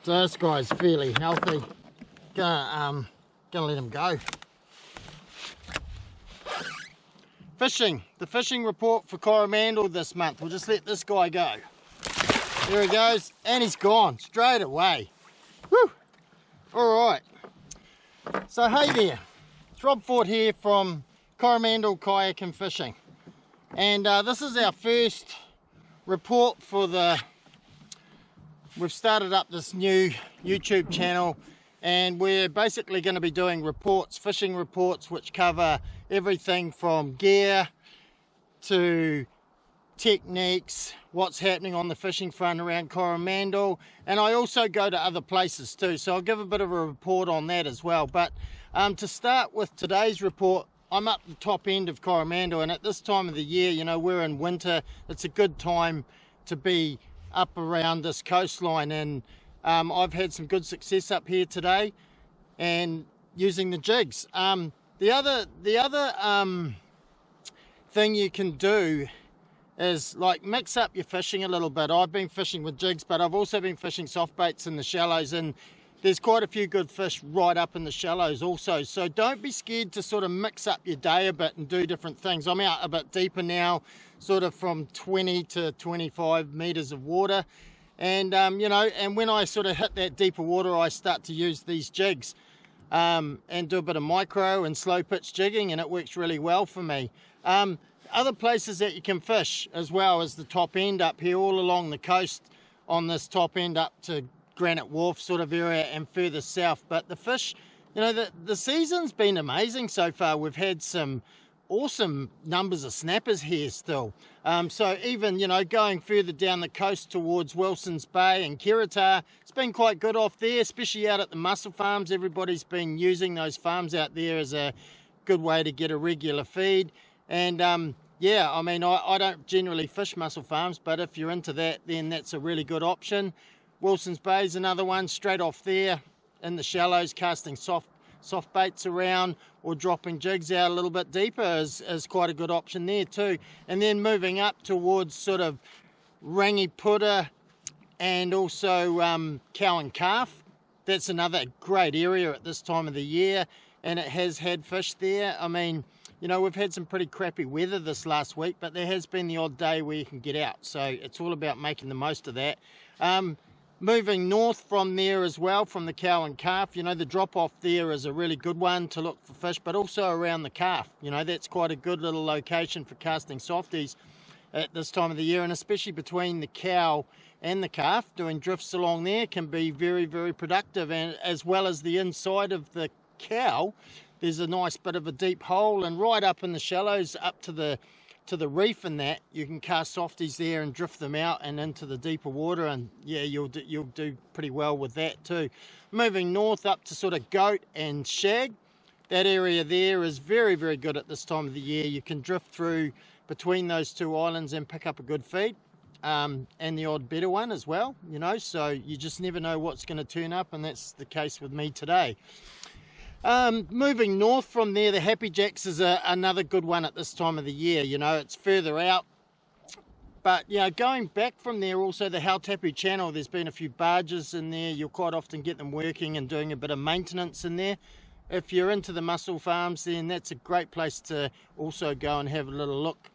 So this guy's fairly healthy. Gonna let him go. Fishing. The fishing report for Coromandel this month. We'll just let this guy go. There he goes, and he's gone straight away. Woo! Alright. So hey there. It's Rob Ford here from Coromandel Kayak and Fishing. And this is our first report for we've started up this new YouTube channel, and we're basically going to be doing reports, fishing reports, which cover everything from gear to techniques, what's happening on the fishing front around Coromandel, and I also go to other places too, so I'll give a bit of a report on that as well. But to start with today's report, I'm up the top end of Coromandel, and at this time of the year, you know, we're in winter. It's a good time to be up around this coastline, and I've had some good success up here today and using the jigs. The other thing you can do is like mix up your fishing a little bit. I've been fishing with jigs, but I've also been fishing soft baits in the shallows, and there's quite a few good fish right up in the shallows also. So don't be scared to sort of mix up your day a bit and do different things. I'm out a bit deeper now, sort of from 20 to 25 meters of water. And, you know, and when I sort of hit that deeper water, I start to use these jigs and do a bit of micro and slow pitch jigging, and it works really well for me. Other places that you can fish as well as the top end up here, all along the coast on this top end up to Granite Wharf sort of area and further south. But the fish, you know, the season's been amazing so far. We've had some awesome numbers of snappers here still. So even, you know, going further down the coast towards Wilson's Bay and Kirita, it's been quite good off there, especially out at the mussel farms. Everybody's been using those farms out there as a good way to get a regular feed. And yeah, I mean, I don't generally fish mussel farms, but if you're into that, then that's a really good option. Wilson's Bay is another one, straight off there in the shallows, casting soft baits around or dropping jigs out a little bit deeper is quite a good option there too. And then moving up towards sort of Rangiputa and also Cow and Calf, that's another great area at this time of the year, and it has had fish there. I mean, you know, we've had some pretty crappy weather this last week, but there has been the odd day where you can get out, so it's all about making the most of that. Moving north from there as well, from the Cow and Calf, you know, the drop off there is a really good one to look for fish, but also around the Calf, you know, that's quite a good little location for casting softies at this time of the year, and especially between the Cow and the Calf, doing drifts along there can be very, very productive. And as well as the inside of the Cow, there's a nice bit of a deep hole, and right up in the shallows up to the reef, and that you can cast softies there and drift them out and into the deeper water, and yeah, you'll do pretty well with that too. Moving north up to sort of Goat and Shag, that area there is very, very good at this time of the year. You can drift through between those two islands and pick up a good feed, and the odd better one as well, you know, so you just never know what's going to turn up, and that's the case with me today. Moving north from there, the Happy Jacks is another good one at this time of the year. You know, it's further out, but you know, going back from there, also the Hautapu Channel, there's been a few barges in there. You'll quite often get them working and doing a bit of maintenance in there. If you're into the mussel farms, then that's a great place to also go and have a little look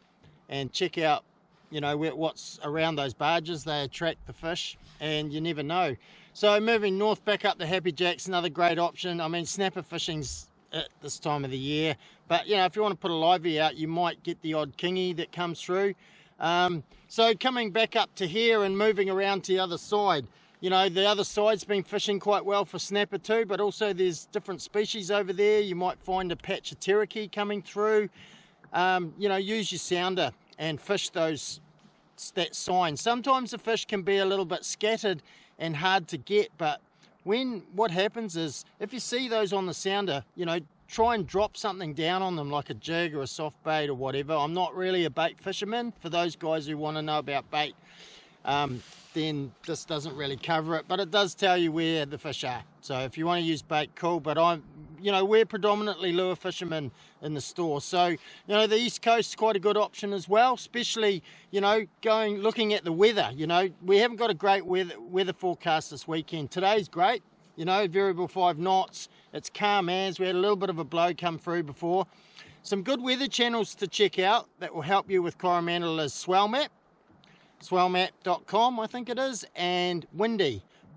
and check out, you know, what's around those barges. They attract the fish, and you never know. So moving north back up the Happy Jacks, another great option. I mean, snapper fishing's at this time of the year, but you know, if you want to put a livey out, you might get the odd kingy that comes through. So coming back up to here and moving around to the other side, you know, the other side's been fishing quite well for snapper too, but also there's different species over there. You might find a patch of terraki coming through. You know, use your sounder and fish that sign. Sometimes the fish can be a little bit scattered and hard to get, but what happens is if you see those on the sounder, you know, try and drop something down on them like a jig or a soft bait or whatever. I'm not really a bait fisherman. For those guys who want to know about bait, then this doesn't really cover it, but it does tell you where the fish are. So if you want to use bait, cool, but you know, we're predominantly lure fishermen in the store. So, you know, the East Coast is quite a good option as well, especially, you know, looking at the weather. You know, we haven't got a great weather forecast this weekend. Today's great, you know, variable 5 knots. It's calm as. We had a little bit of a blow come through before. Some good weather channels to check out that will help you with Coromandel is Swellmap, swellmap.com I think it is, and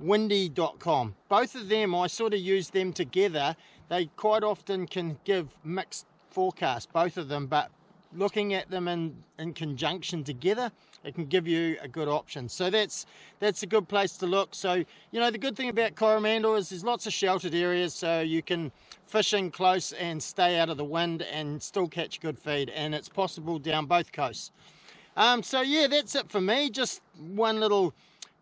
windy.com. Both of them, I sort of use them together. They quite often can give mixed forecasts, both of them, but looking at them in conjunction together, it can give you a good option. So that's a good place to look. So, you know, the good thing about Coromandel is there's lots of sheltered areas, so you can fish in close and stay out of the wind and still catch good feed, and it's possible down both coasts. So yeah, that's it for me. Just one little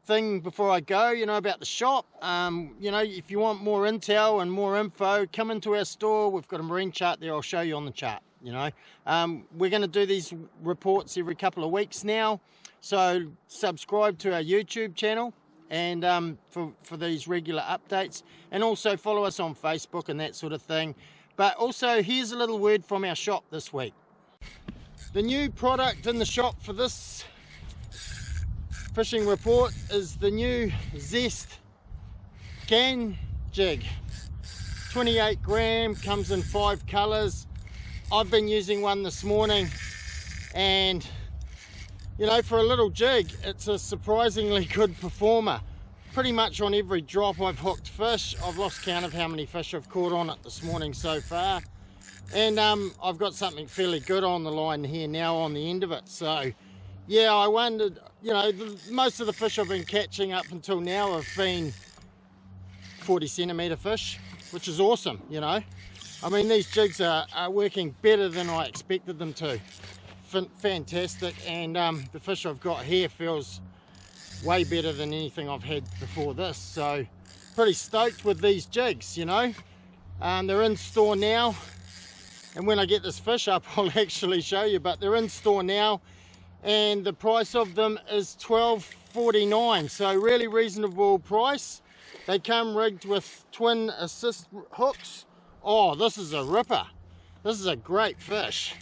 thing before I go, you know, about the shop. You know, if you want more intel and more info, come into our store. We've got a marine chart there. I'll show you on the chart. You know, we're going to do these reports every couple of weeks now, so subscribe to our YouTube channel and for these regular updates, and also follow us on Facebook and that sort of thing. But also, here's a little word from our shop this week. The new product in the shop for this fishing report is the new Zest Gan jig. 28 gram, comes in 5 colors. I've been using one this morning, and you know, for a little jig, it's a surprisingly good performer. Pretty much on every drop I've hooked fish. I've lost count of how many fish I've caught on it this morning so far, and I've got something fairly good on the line here now on the end of it. So yeah, I wondered, you know, most of the fish I've been catching up until now have been 40 centimetre fish, which is awesome, you know. I mean, these jigs are working better than I expected them to. Fantastic, and the fish I've got here feels way better than anything I've had before this. So pretty stoked with these jigs, you know. They're in store now, and when I get this fish up I'll actually show you, but they're in store now, and the price of them is $12.49, so really reasonable price. They come rigged with twin assist hooks. Oh, this is a ripper. This is a great fish.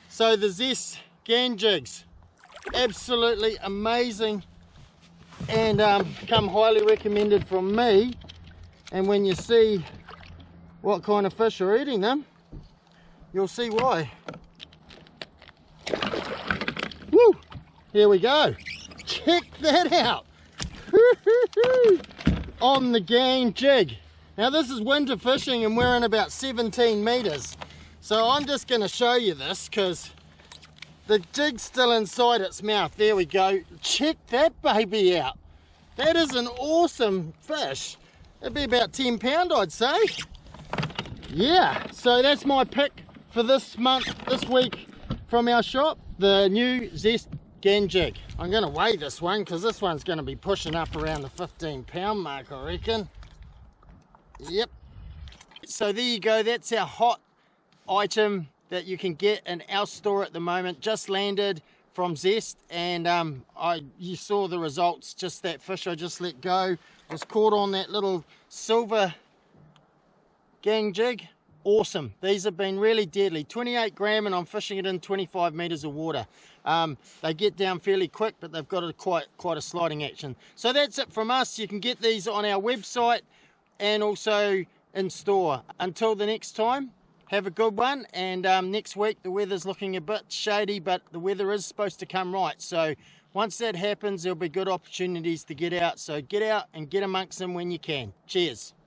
So the Zest Gan jigs, absolutely amazing, and come highly recommended from me. And when you see what kind of fish are eating them, you'll see why. Woo! Here we go. Check that out. On the Gan jig. Now this is winter fishing and we're in about 17 meters. So I'm just going to show you this because the jig's still inside its mouth. There we go. Check that baby out. That is an awesome fish. It'd be about 10 pound, I'd say. Yeah, so that's my pick for this month, this week from our shop. The new Zest Gan jig. I'm going to weigh this one because this one's going to be pushing up around the 15 pound mark, I reckon. Yep. So there you go. That's our hot item that you can get in our store at the moment. Just landed from Zest, and you saw the results. Just that fish I just let go was caught on that little silver Gan jig. Awesome. These have been really deadly. 28 gram, and I'm fishing it in 25 meters of water. They get down fairly quick, but they've got quite a sliding action. So that's it from us. You can get these on our website and also in store. Until the next time, have a good one. And next week the weather's looking a bit shady, but the weather is supposed to come right. So once that happens, there'll be good opportunities to get out. So get out and get amongst them when you can. Cheers.